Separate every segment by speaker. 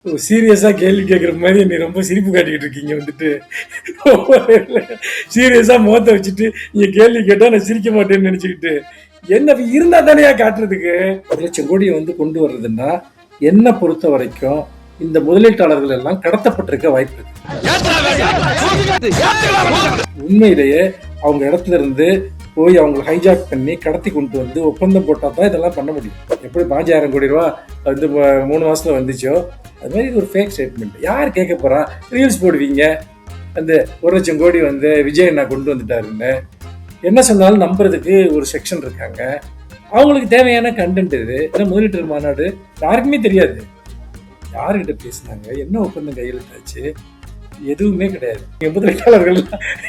Speaker 1: சீரியஸா கேள்வி கேட்குற மாதிரி நீ ரொம்ப சிரிப்பு காட்டிக்கிட்டு இருக்கீங்க வந்துட்டு. சீரியஸா முகத்தை வச்சுட்டு நீங்க கேள்வி கேட்டா நான் சிரிக்க மாட்டேன்னு நினைச்சுக்கிட்டு என்ன இருந்தா தானே காட்டுறதுக்கு. 1,00,000 கோடியை வந்து கொண்டு வர்றதுன்னா என்ன பொறுத்த வரைக்கும் இந்த முதலீட்டாளர்கள் எல்லாம் கடத்தப்பட்டிருக்க வாய்ப்பு இருக்கு. உண்மையிலேயே அவங்க இடத்துல இருந்து போய் அவங்க ஹைஜாக் பண்ணி கடத்தி கொண்டு வந்து ஒப்பந்தம் போட்டா தான் இதெல்லாம் பண்ண முடியும். எப்படி 5,000 கோடி ரூபா வந்து 3 மாசத்துல வந்துச்சோ அது மாதிரி இது ஒரு ஃபேக் ஸ்டேட்மெண்ட். யார் கேட்க போறா? ரீல்ஸ் போடுவீங்க, அந்த 1,00,000 கோடி வந்து விஜய் அண்ணா கொண்டு வந்துட்டாருன்னு என்ன சொன்னாலும் நம்புறதுக்கு ஒரு செக்ஷன் இருக்காங்க. அவங்களுக்கு தேவையான கண்டென்ட் இது. முதலீட்டு மாநாடு யாருக்குமே தெரியாது. யாருக்கிட்ட பேசினாங்க, என்ன ஒப்பந்தம் கையெழுத்தாச்சு, எதுவுமே கிடையாது. முதலீட்டாளர்கள்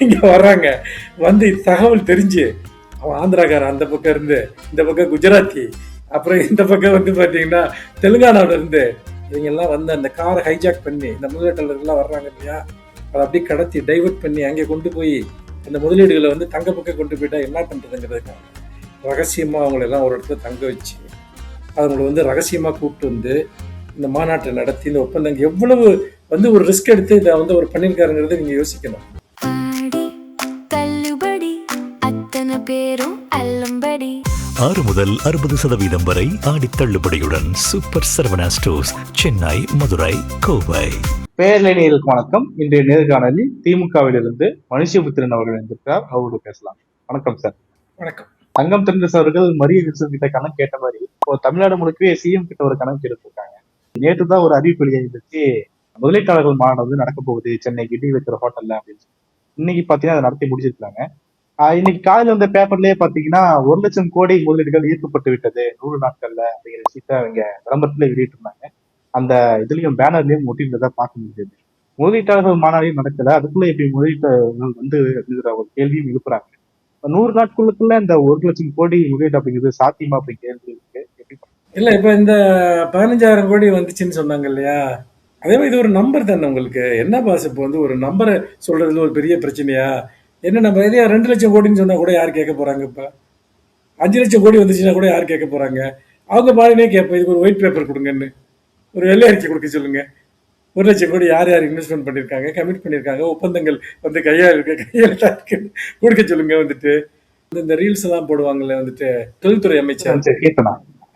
Speaker 1: இங்க வர்றாங்க, வந்து தகவல் தெரிஞ்சு அவன் ஆந்திராக்காரன் அந்த பக்கம் இருந்து, இந்த பக்கம் குஜராத்தி, அப்புறம் இந்த பக்கம் வந்து பாத்தீங்கன்னா தெலுங்கானாவில இருந்து இவங்க எல்லாம் வந்து அந்த காரை ஹைஜாக் பண்ணி இந்த முதலீட்டாளர்கள்லாம் வர்றாங்க இல்லையா, அதை அப்படியே கடத்தி டைவெர்ட் பண்ணி அங்கே கொண்டு போய் அந்த முதலீடுகளை வந்து தங்க பக்கம் கொண்டு போயிட்டா என்ன பண்றதுங்கிறதுக்காக ரகசியமா அவங்களெல்லாம் ஒரு இடத்துல தங்க வச்சு அவங்களை வந்து ரகசியமா கூப்பிட்டு வந்து இந்த மாநாட்டை நடத்தி இந்த ஒப்பந்தம் எவ்வளவு வந்து ஒரு ரிஸ்க் எடுத்து இதை வந்து ஒரு பண்ணிருக்காருங்கிறத நீங்க யோசிக்கணும்.
Speaker 2: 6 முதல் 60% வரை ஆடி தள்ளுபடியுடன் சூப்பர் சரவணா ஸ்டோர்ஸ், சென்னை, மதுரை, கோவை.
Speaker 3: பேரலைஞர்களுக்கு வணக்கம். இன்றைய நேர்காணலில் திமுகவிலிருந்து மனுஷபுத்திரன் அவர்கள் இருந்திருக்கார். அவரோடு பேசலாம். வணக்கம் சார்.
Speaker 1: வணக்கம்.
Speaker 3: தங்கம் தென்னரசு அவர்கள் மரிய வில்சன் கிட்ட கணக்கு கேட்ட மாதிரி இப்போ தமிழ்நாடு முழுக்கவே சிஎம் கிட்ட ஒரு கணக்கு எடுத்திருக்காங்க. நேற்று தான் ஒரு அறிவிப்பு வெளியாகிருந்துச்சு, முதலீட்டாளர்கள் மாநாடு வந்து நடக்க போகுது சென்னை கிட்டி வைக்கிற ஹோட்டல்ல அப்படின்னு சொல்லி. இன்னைக்கு பாத்தீங்கன்னா அதை நடத்தி முடிச்சிருக்காங்க. இன்னைக்கு காலையில வந்த பேப்பர்லயே பாத்தீங்கன்னா 1,00,000 கோடி முதலீடுகள் ஈர்க்கப்பட்டு விட்டது 100 நாட்கள்ல அப்படிங்கிற விஷயத்த அவங்க விளம்பரத்துல வெளியிட்டு இருந்தாங்க. அந்த இதுலயும் பேனர்லயும் ஒட்டியிருந்ததா பார்க்க முடியுது. முதலீட்டாளர்கள் மாநாடையும் நடக்கல, அதுக்குள்ள எப்படி முதலீட்டாளர்கள் வந்து அப்படிங்கிற ஒரு கேள்வியும் எழுப்புறாங்க. 100 நாட்களுக்குள்ள இந்த 1,00,000 கோடி முதலீடு அப்படிங்கிறது சாத்தியமா அப்படி கேள்வி இருக்கு.
Speaker 1: இல்ல இப்ப இந்த 15,000 கோடி வந்துச்சுன்னு சொன்னாங்க இல்லையா, அதே மாதிரி இது ஒரு நம்பர் தானே. உங்களுக்கு என்ன பாஸ் இப்போ வந்து ஒரு நம்பரை சொல்றதுல ஒரு பெரிய பிரச்சனையா என்ன? நம்ம இதே 2,00,000 கோடின்னு சொன்னா கூட யார் கேட்க போறாங்க? இப்ப 5,00,000 கோடி வந்துச்சுன்னா கூட யார் கேட்க போறாங்க? அவங்க பாடினே கேட்போம், இதுக்கு ஒரு ஒயிட் பேப்பர் கொடுங்கன்னு, ஒரு வெள்ளை அறிக்கை கொடுக்க சொல்லுங்க. 1,00,000 கோடி யார் யார் இன்வெஸ்ட்மெண்ட் பண்ணியிருக்காங்க, கமிட் பண்ணியிருக்காங்க, ஒப்பந்தங்கள் வந்து கையெழுத்தா இருக்கு கொடுக்க சொல்லுங்க. வந்துட்டு இந்த ரீல்ஸ் எல்லாம் போடுவாங்கல்ல, வந்துட்டு தொழில்துறை அமைச்சர்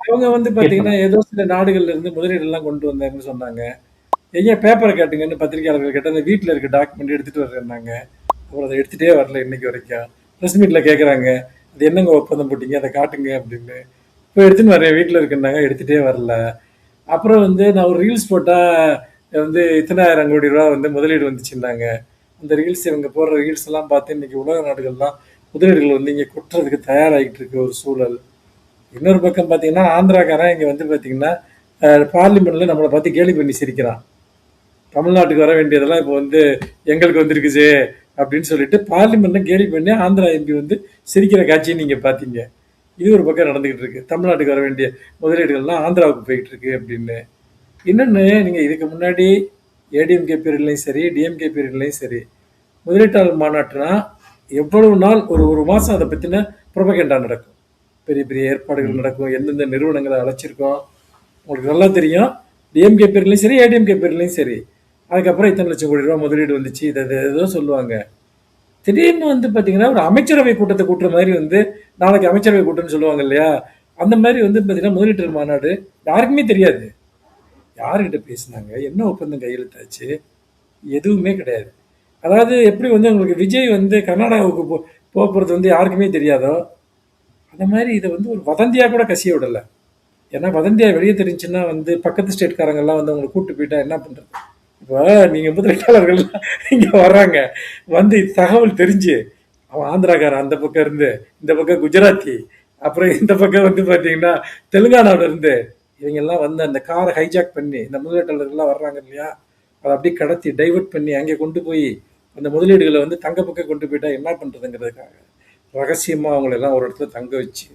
Speaker 1: அவங்க வந்து பாத்தீங்கன்னா ஏதோ சில நாடுகள்ல இருந்து முதலீடு எல்லாம் கொண்டு வந்தாருன்னு சொன்னாங்க. எங்க பேப்பரை கேட்டுங்கன்னு பத்திரிகையாளர்கள் கேட்ட அந்த வீட்டுல இருக்க டாக்குமெண்ட் எடுத்துட்டு வர்றேன்னாங்க. அப்புறம் அதை எடுத்துட்டே வரல இன்னைக்கு வரைக்கும். ப்ரெஸ் மீட்ல கேட்குறாங்க, அது என்னங்க ஒப்பந்தம் போட்டீங்க, அதை காட்டுங்க அப்படின்னு. இப்போ எடுத்துன்னு வரேன் வீட்டில் இருக்குன்னாங்க, எடுத்துகிட்டே வரல. அப்புறம் வந்து நான் ஒரு ரீல்ஸ் போட்டால் வந்து இத்தனை 1000 கோடி ரூபா வந்து முதலீடு வந்துச்சுன்னாங்க. அந்த ரீல்ஸ் இவங்க போடுற ரீல்ஸ் எல்லாம் பார்த்து இன்னைக்கு உலக நாடுகள்லாம் முதலீடுகள் வந்து இங்கே கொட்டுறதுக்கு தயாராகிட்டு இருக்க ஒரு சூழல். இன்னொரு பக்கம் பார்த்தீங்கன்னா ஆந்திராக்காரன் இங்கே வந்து பார்த்தீங்கன்னா பார்லிமெண்ட்ல நம்மளை பார்த்து கேலி பண்ணி சிரிக்கிறான். தமிழ்நாட்டுக்கு வர வேண்டியதெல்லாம் இப்போ வந்து எங்களுக்கு வந்துருக்குச்சு அப்படின்னு சொல்லிட்டு பார்லிமெண்ட்ல கேலி பண்ணி ஆந்திரா எம்பி வந்து சிரிக்கிற காட்சியை நீங்க பாத்தீங்க. இது ஒரு பக்கம் நடந்துகிட்டு இருக்கு. தமிழ்நாட்டுக்கு வர வேண்டிய முதலீடுகள்லாம் ஆந்திராவுக்கு போயிட்டு இருக்கு அப்படின்னு. இன்னொன்னு, நீங்க இதுக்கு முன்னாடி ஏடிஎம்கே பீரியட்லையும் சரி, டிஎம்கே பீரியட்லையும் சரி, முதலீட்டாளர் மாநாட்டுனா எவ்வளவு நாள் ஒரு மாசம் அதை பத்தின புரபகண்டா நடக்கும். பெரிய பெரிய ஏற்பாடுகள் நடக்கும், எந்தெந்த நிறுவனங்களை அழைச்சிருக்கோம் உங்களுக்கு நல்லா தெரியும். டிஎம்கே பீரியட்லையும் சரி, ஏடிஎம்கே பீரியட்லையும் சரி, அதுக்கப்புறம் இத்தனை லட்சம் கோடி ரூபா முதலீடு வந்துச்சு, இதை ஏதோ சொல்லுவாங்க. திடீர்னு வந்து பார்த்தீங்கன்னா ஒரு அமைச்சரவை கூட்டத்தை கூட்டுற மாதிரி வந்து நாளைக்கு அமைச்சரவை கூட்டம்னு சொல்லுவாங்க இல்லையா, அந்த மாதிரி வந்து பார்த்தீங்கன்னா முதலீட்டு மாநாடு யாருக்குமே தெரியாது. யாருக்கிட்ட பேசினாங்க, என்ன ஒப்பந்தம் கையெழுத்தாச்சு, எதுவுமே கிடையாது. அதாவது எப்படி வந்து உங்களுக்கு விஜய் வந்து கர்நாடகாவுக்கு போகிறது வந்து யாருக்குமே தெரியாதோ, அந்த மாதிரி இதை வந்து ஒரு வதந்தியாக கூட கசிய விடலை. ஏன்னா வதந்தியாக வெளியே தெரிஞ்சுன்னா வந்து பக்கத்து ஸ்டேட்காரங்கெல்லாம் வந்து அவங்களை கூப்பிட்டு போயிட்டா என்ன பண்ணுறது? இப்போ நீங்க முதலீட்டாளர்கள் இங்க வர்றாங்க, வந்து தகவல் தெரிஞ்சு அவன் ஆந்திராக்காரன் அந்த பக்கம் இருந்து, இந்த பக்கம் குஜராத்தி, அப்புறம் இந்த பக்கம் வந்து பாத்தீங்கன்னா தெலுங்கானாவில இருந்து இவங்க எல்லாம் வந்து அந்த காரை ஹைஜாக் பண்ணி இந்த முதலீட்டாளர்கள்லாம் வர்றாங்க இல்லையா, அதை அப்படியே கடத்தி டைவெர்ட் பண்ணி அங்கே கொண்டு போய் அந்த முதலீடுகளை வந்து தங்க பக்கம் கொண்டு போயிட்டா என்ன பண்றதுங்கிறதுக்காக ரகசியமா அவங்களெல்லாம் ஒரு இடத்துல தங்க வச்சு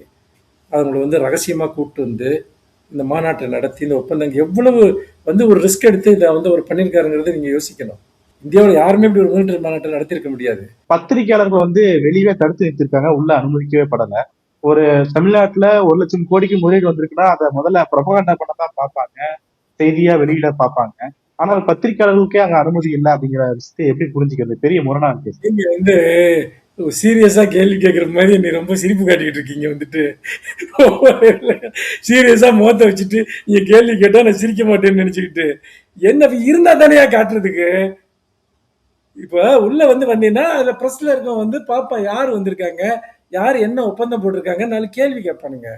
Speaker 1: அவங்களை வந்து ரகசியமா கூப்பிட்டு வந்து இந்த மாநாட்டை நடத்தி இந்த ஒப்பந்தம் எவ்வளவு வந்து ஒரு ரிஸ்க் எடுத்து இதை வந்து ஒரு பண்ணியிருக்காருங்கிறத நீங்க யோசிக்கணும். இந்தியாவில் யாருமே இப்படி ஒரு முதலீட்டு மாநாட்டை நடத்திருக்க முடியாது.
Speaker 3: பத்திரிகையாளர்கள் வந்து வெளியே தடுத்து நிறுத்திருக்காங்க, உள்ள அனுமதிக்கவே படல. ஒரு தமிழ்நாட்டுல 1,00,000 கோடிக்கு முதலீடு வந்திருக்குன்னா அதை முதல்ல ப்ரொபகண்டா பண்ண தான் பார்ப்பாங்க. செய்தியா வெளியிட பார்ப்பாங்க. ஆனால் பத்திரிகையாளர்களுக்கே அங்க அனுமதி இல்லை அப்படிங்கிற விஷயத்தை எப்படி புரிஞ்சுக்கிறது? பெரிய முரணா இருக்கு.
Speaker 1: நீங்க வந்து சீரியஸா கேள்வி கேட்குற மாதிரி நீ ரொம்ப சிரிப்பு காட்டிக்கிட்டு இருக்கீங்க வந்துட்டு. சீரியஸா முகத்தை வச்சுட்டு நீங்க கேள்வி கேட்டா நான் சிரிக்க மாட்டேன்னு நினைச்சுக்கிட்டு என்ன இருந்தா தானே காட்டுறதுக்கு. இப்ப உள்ள வந்தீங்கன்னா அதுல பிரஸ்ல இருக்கவங்க வந்து பாப்பா யார் வந்திருக்காங்க, யார் என்ன ஒப்பந்தம் போட்டிருக்காங்க, நாலு கேள்வி கேட்பானுங்க.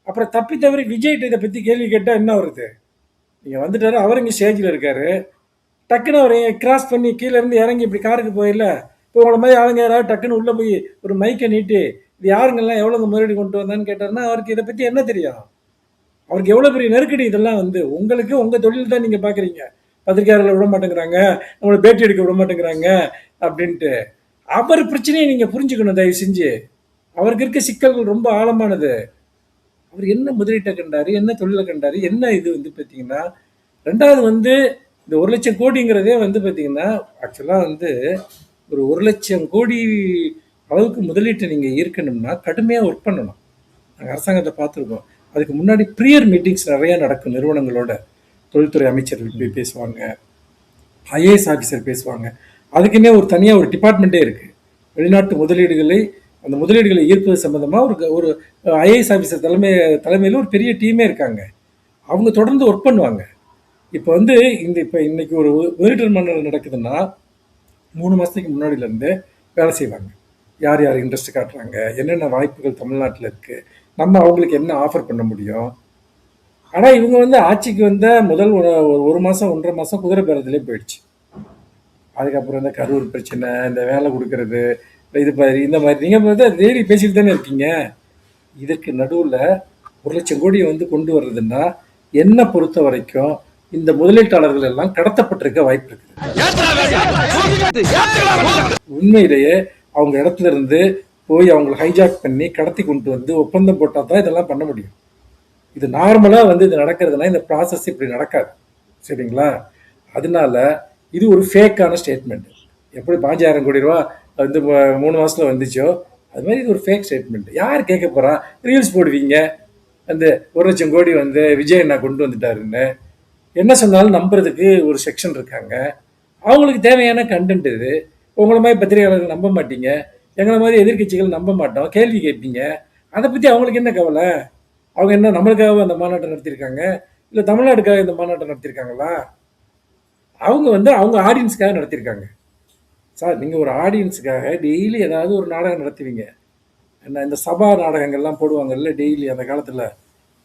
Speaker 1: அப்புறம் தப்பி தவறி விஜய்கிட்ட இதை பத்தி கேள்வி கேட்டா என்ன வருது? நீங்க வந்துட்டாரு, அவர் இங்க ஸ்டேஜ்ல இருக்காரு, டக்குன்னு அவர் கிராஸ் பண்ணி கீழே இருந்து இறங்கி இப்படி காருக்கு போயிடல. இப்போ உங்களை மாதிரி ஆளுங்க யாராவது டக்குன்னு உள்ள போய் ஒரு மைக்கை நீட்டி இது யாருங்கெல்லாம் எவ்வளவு முறையீடு கொண்டு வந்தான்னு கேட்டாருன்னா அவருக்கு இதை பத்தி என்ன தெரியும்? அவருக்கு எவ்வளவு பெரிய நெருக்கடி இதெல்லாம் உங்களுக்கு உங்க தொழில் தான் நீங்க பாக்குறீங்க. பத்திரிகையாளர்களை விட மாட்டேங்கிறாங்க, நம்மளை பேட்டி எடுக்க விட மாட்டேங்கிறாங்க அப்படின்ட்டு. அவர் பிரச்சனையை நீங்க புரிஞ்சுக்கணும் தயவு செஞ்சு. அவருக்கு இருக்க சிக்கல்கள் ரொம்ப ஆழமானது. அவர் என்ன முதலீட்டை கண்டாரு, என்ன தொழிலை கண்டாரு, என்ன இது பார்த்தீங்கன்னா, ரெண்டாவது இந்த 1,00,000 கோடிங்கிறதே பார்த்தீங்கன்னா ஆக்சுவலாக ஒரு 1,00,000 கோடி அளவுக்கு முதலீட்டை நீங்கள் ஈர்க்கணும்னா கடுமையாக ஒர்க் பண்ணணும். நாங்கள் அரசாங்கத்தை பார்த்துருக்கோம். அதுக்கு முன்னாடி ப்ரியர் மீட்டிங்ஸ் நிறையா நடக்கும் நிறுவனங்களோட. தொழில்துறை அமைச்சர்கள் போய் பேசுவாங்க, ஐஏஎஸ் ஆஃபீஸர் பேசுவாங்க. அதுக்குன்னே ஒரு தனியாக ஒரு டிபார்ட்மெண்ட்டே இருக்குது. வெளிநாட்டு முதலீடுகளை அந்த முதலீடுகளை ஈர்ப்பது சம்மந்தமாக ஒரு ஐஏஎஸ் ஆஃபீஸர் தலைமையில் ஒரு பெரிய டீமே இருக்காங்க. அவங்க தொடர்ந்து ஒர்க் பண்ணுவாங்க. இப்போ இப்போ இன்னைக்கு ஒரு முதலீட்டு மண்டலம் நடக்குதுன்னா 3 மாதத்துக்கு முன்னாடியிலேருந்து வேலை செய்வாங்க. யார் யார் இன்ட்ரெஸ்ட் காட்டுறாங்க, என்னென்ன வாய்ப்புகள் தமிழ்நாட்டில் இருக்குது, நம்ம அவங்களுக்கு என்ன ஆஃபர் பண்ண முடியும். ஆனால் இவங்க ஆட்சிக்கு வந்த முதல் ஒரு மாதம் 1.5 மாதம் குதிரை பேரத்திலே போயிடுச்சு. அதுக்கப்புறம் இந்த கரூர் பிரச்சனை, இந்த வேலை கொடுக்கறது, இது மாதிரி இந்த மாதிரி நீங்கள் டெய்லி பேசிட்டு தானே இருக்கீங்க. இதற்கு நடுவில் 1,00,000 கோடியை கொண்டு வர்றதுன்னா என்னை பொறுத்த வரைக்கும் இந்த முதலீட்டாளர்கள் எல்லாம் கடத்தப்பட்டிருக்க வாய்ப்பு இருக்குது. உண்மையிலேயே அவங்க இடத்துல இருந்து போய் அவங்களை ஹைஜாக் பண்ணி கடத்தி கொண்டு ஒப்பந்தம் போட்டால் தான் இதெல்லாம் பண்ண முடியும். இது நார்மலாக இது நடக்கிறதுனா இந்த ப்ராசஸ் இப்படி நடக்காது. சரிங்களா? அதனால இது ஒரு ஃபேக்கான ஸ்டேட்மெண்ட். எப்படி 5,000 கோடி ரூபா 3 மாதத்தில் வந்துச்சோ அது மாதிரி இது ஒரு ஃபேக் ஸ்டேட்மெண்ட். யார் கேட்க போகிறா? ரீல்ஸ் போடுவீங்க, 1,00,000 கோடி விஜய் அண்ணா கொண்டு வந்துட்டாருன்னு என்ன சொன்னாலும் நம்புறதுக்கு ஒரு செக்ஷன் இருக்காங்க. அவங்களுக்கு தேவையான கண்டென்ட் இது. உங்களை மாதிரி பத்திரிகையாளர்கள் நம்ப மாட்டீங்க, எங்களை மாதிரி எதிர்கட்சிகள் நம்ப மாட்டோம், கேள்வி கேட்பீங்க. அதை பற்றி அவங்களுக்கு என்ன கவலை? அவங்க என்ன நம்மளுக்காக அந்த மாநாட்டை நடத்தியிருக்காங்க, இல்லை தமிழ்நாட்டுக்காக இந்த மாநாட்டை நடத்தியிருக்காங்களா? அவங்க அவங்க ஆடியன்ஸுக்காக நடத்தியிருக்காங்க. சார், நீங்கள் ஒரு ஆடியன்ஸுக்காக டெய்லி ஏதாவது ஒரு நாடகம் நடத்துவீங்க. என்ன இந்த சபா நாடகங்கள்லாம் போடுவாங்கல்ல டெய்லி, அந்த காலத்தில்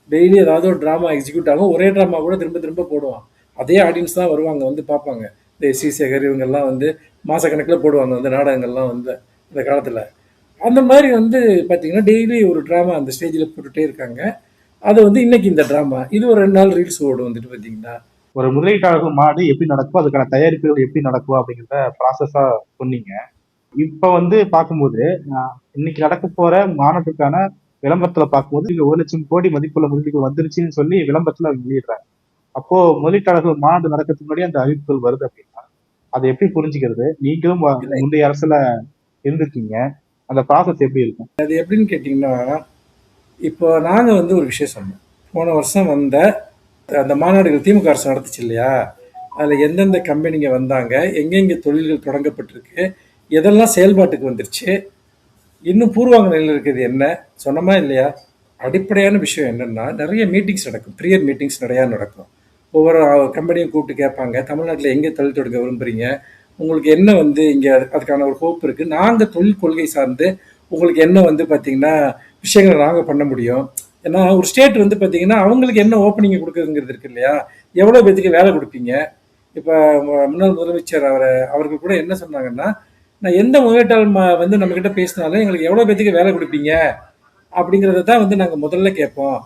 Speaker 1: டெய்லி ஏதாவது ஒரு ட்ராமா எக்ஸிக்யூட் ஆகும். ஒரே ட்ராமா கூட திரும்ப திரும்ப போடுவான். அதே ஆடியன்ஸ் தான் வருவாங்க, பார்ப்பாங்க. இந்த எஸ்.வி. சேகர் இவங்கெல்லாம் மாதக்கணக்கில் போடுவாங்க நாடகங்கள்லாம் இந்த காலத்தில். அந்த மாதிரி பார்த்தீங்கன்னா டெய்லி ஒரு ட்ராமா அந்த ஸ்டேஜில் போட்டுகிட்டே இருக்காங்க. அது இன்னைக்கு இந்த ட்ராமா இது ஒரு 2 நாள் ரீல்ஸ் ஓடும் பார்த்தீங்கன்னா.
Speaker 3: ஒரு முதலீட்டாளர்கள் மாடு எப்படி நடக்கும், அதுக்கான தயாரிப்புகள் எப்படி நடக்கும் அப்படிங்கிறத ப்ராசஸா சொன்னீங்க. இப்ப பார்க்கும்போது இன்னைக்கு நடக்க போற மாநாட்டுக்கான விளம்பரத்துல பார்க்கும்போது இங்க 1,00,000 கோடி மதிப்புள்ள முதலீடுகள் வந்துருச்சுன்னு சொல்லி விளம்பரத்துல வெளியிடுறாங்க. அப்போ முதலீட்டாளர்கள் மாநாடு நடக்கிறதுக்கு முன்னாடி அந்த அறிவிப்புகள் வருது அப்படின்னா அதை எப்படி புரிஞ்சுக்கிறது? நீங்களும் முந்தைய அரசுல இருந்திருக்கீங்க, அந்த ப்ராசஸ் எப்படி இருக்கும்?
Speaker 1: அது எப்படின்னு கேட்டீங்கன்னா, இப்போ நாங்க ஒரு விஷயம் சொன்னோம். போன வருஷம் அந்த மாநாடுகள் திமுக அரசு நடத்துச்சு இல்லையா, அதில் எந்தெந்த கம்பெனிங்க வந்தாங்க, எங்கெங்கே தொழில்கள் தொடங்கப்பட்டிருக்கு, எதெல்லாம் செயல்பாட்டுக்கு வந்துருச்சு, இன்னும் பூர்வாங்க நிலையில் இருக்கிறது என்ன சொன்னமா இல்லையா? அடிப்படையான விஷயம் என்னென்னா, நிறைய மீட்டிங்ஸ் நடக்கும், ப்ரியர் மீட்டிங்ஸ் நிறையா நடக்கும். ஒவ்வொரு கம்பெனியும் கூப்பிட்டு கேட்பாங்க, தமிழ்நாட்டில் எங்கே தொழில் தொடங்க விரும்புகிறீங்க, உங்களுக்கு என்ன இங்கே அதுக்கான ஒரு ஹோப் இருக்குது, நாங்கள் தொழில் கொள்கை சார்ந்து உங்களுக்கு என்ன பார்த்தீங்கன்னா விஷயங்களை நாங்கள் பண்ண முடியும். ஏன்னா ஒரு ஸ்டேட் பார்த்தீங்கன்னா அவங்களுக்கு என்ன ஓப்பனிங்கை கொடுக்குறதுங்கிறது இருக்கு இல்லையா, எவ்வளோ பேத்துக்கு வேலை கொடுப்பீங்க. இப்போ முன்னாள் முதலமைச்சர் அவர்கள் கூட என்ன சொன்னாங்கன்னா, நான் எந்த முதலீட்டாளர் நம்மக்கிட்ட பேசினாலும் எங்களுக்கு எவ்வளோ பேத்துக்கு வேலை கொடுப்பீங்க அப்படிங்கிறத தான் நாங்கள் முதல்ல கேட்போம்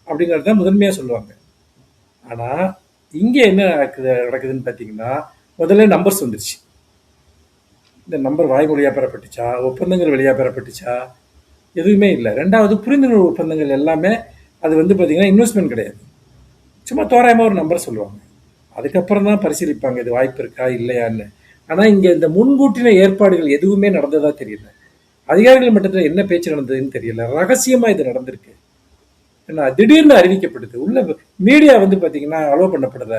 Speaker 1: அப்படிங்கிறது தான் முதன்மையாக சொல்லுவாங்க. ஆனால் இங்கே என்ன நடக்குதுன்னு பார்த்தீங்கன்னா, முதல்ல நம்பர்ஸ் வந்துருச்சு. இந்த நம்பர் வாய்மொழியாக பெறப்பட்டுச்சா, ஒப்பந்தங்கள் வழியாக பெறப்பட்டுச்சா, எதுவுமே இல்லை. ரெண்டாவது புரிந்துணர்வு ஒப்பந்தங்கள் எல்லாமே அது பார்த்தீங்கன்னா இன்வெஸ்ட்மெண்ட் கிடையாது, சும்மா தோராயமாக ஒரு நம்பர் சொல்லுவாங்க. அதுக்கப்புறம் தான் பரிசீலிப்பாங்க இது வாய்ப்பு இருக்கா இல்லையான்னு. ஆனால் இங்கே இந்த முன்கூட்டின ஏற்பாடுகள் எதுவுமே நடந்ததா தெரியல. அதிகாரிகள் மட்டத்தில் என்ன பேச்சு நடந்ததுன்னு தெரியல. ரகசியமாக இது நடந்திருக்கு. ஏன்னா திடீர்னு அறிவிக்கப்படுது. உள்ள மீடியா வந்து பார்த்தீங்கன்னா அலோவ் பண்ணப்படல.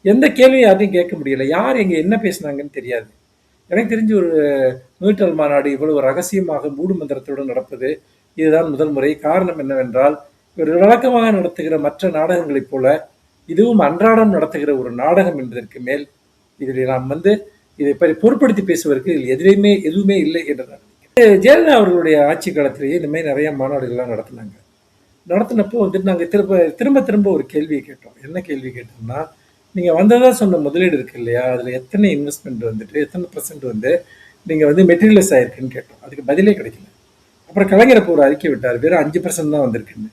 Speaker 1: எந்த கேள்வியும் யார்ட்டையும் கேட்க முடியல. யார் எங்க என்ன பேசுனாங்கன்னு தெரியாது. எனக்கு தெரிஞ்சு ஒரு நியூட்ரல் மாநாடு இவ்வளவு ரகசியமாக மூடு மந்திரத்துடன் நடப்பது இதுதான் முதல் முறை. காரணம் என்னவென்றால், இவர் வழக்கமாக நடத்துகிற மற்ற நாடகங்களைப் போல இதுவும் அன்றாடம் நடத்துகிற ஒரு நாடகம் என்பதற்கு மேல் இதில் நாம் வந்து இதை பொருட்படுத்தி பேசுவதற்கு இதில் எதுவுமே இல்லை என்று நான் நினைக்கிறேன். ஜெயலலிதா அவர்களுடைய ஆட்சி காலத்திலேயே இந்த மாதிரி நிறைய மாநாடுகள்லாம் நடத்தினாங்க. நடத்தினப்போ வந்துட்டு நாங்கள் திரும்ப திரும்ப ஒரு கேள்வியை கேட்டோம். என்ன கேள்வி கேட்டோம்னா, நீங்கள் வந்ததா சொன்ன முதலீடு இருக்கு இல்லையா, அதில் எத்தனை இன்வெஸ்ட்மெண்ட் வந்துட்டு எத்தனை பர்சன்ட் வந்து நீங்கள் வந்து மெட்டீரியலைஸ் ஆயிருக்குன்னு கேட்டோம். அதுக்கு பதிலே கிடைக்கல. அப்புறம் கலைஞர் அப்போ ஒரு அறிக்கை விட்டார், வெறும் 5% தான் வந்திருக்குன்னு.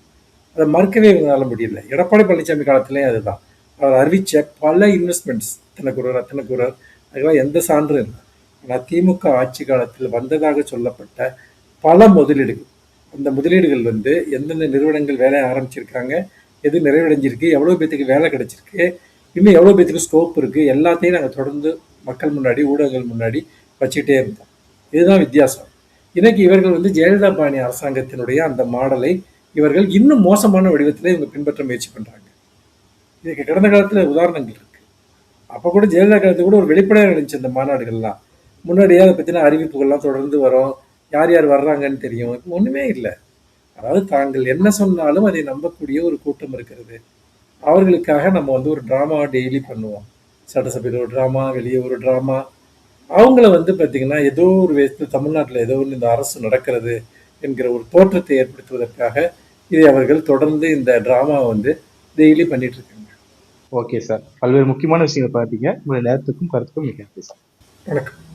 Speaker 1: அதை மறுக்கவே இவங்களால முடியல. எடப்பாடி பழனிசாமி காலத்திலேயே அதுதான். அவர் அறிவித்த பல இன்வெஸ்ட்மெண்ட்ஸ் அத்தனைக்குறார் அதுக்கெல்லாம் எந்த சான்றும் இல்லை. ஆனால் திமுக ஆட்சி காலத்தில் வந்ததாக சொல்லப்பட்ட பல முதலீடுகள், அந்த முதலீடுகள் வந்து எந்தெந்த நிறுவனங்கள் வேலையை ஆரம்பிச்சிருக்காங்க, எது நிறைவடைஞ்சிருக்கு, எவ்வளோ பேத்துக்கு வேலை கிடைச்சிருக்கு, இன்னும் எவ்வளோ பேத்துக்கு ஸ்கோப் இருக்குது, எல்லாத்தையும் நாங்கள் தொடர்ந்து மக்கள் முன்னாடி ஊடகங்கள் முன்னாடி வச்சுக்கிட்டே இருந்தோம். இதுதான் வித்தியாசம். இன்னைக்கு இவர்கள் வந்து ஜெயலலிதா பாணி அரசாங்கத்தினுடைய அந்த மாடலை இவர்கள் இன்னும் மோசமான வடிவத்தில் இவங்க பின்பற்ற முயற்சி பண்ணுறாங்க. இதுக்கு கடந்த காலத்தில் உதாரணங்கள் இருக்கு. அப்போ கூட ஜெயலலிதா காலத்தில் கூட ஒரு வெளிப்படையாக நடந்துச்சு அந்த மாநாடுகள்லாம். முன்னாடியே அதை பற்றின அறிவிப்புகள்லாம் தொடர்ந்து வரும், யார் யார் வர்றாங்கன்னு தெரியும். இப்போ ஒன்றுமே இல்லை. அதாவது தாங்கள் என்ன சொன்னாலும் அதை நம்பக்கூடிய ஒரு கூட்டம் இருக்கிறது. அவர்களுக்காக நம்ம வந்து ஒரு ட்ராமா டெய்லி பண்ணுவோம். சட்டசபையில் ஒரு ட்ராமா, வெளியே ஒரு ட்ராமா. அவங்கள வந்து பார்த்தீங்கன்னா ஏதோ ஒரு விதத்தில் தமிழ்நாட்டில் ஏதோ ஒன்று இந்த அரசு நடக்கிறது என்கிற ஒரு தோற்றத்தை ஏற்படுத்துவதற்காக இதை அவர்கள் தொடர்ந்து இந்த ட்ராமாவை வந்து டெய்லி பண்ணிட்டு இருக்காங்க.
Speaker 3: ஓகே சார், பல்வேறு முக்கியமான விஷயங்கள் பார்த்தீங்க. உங்களுடைய நேரத்துக்கும் கருத்துக்கும் மிக நன்றி சார்.
Speaker 1: வணக்கம்.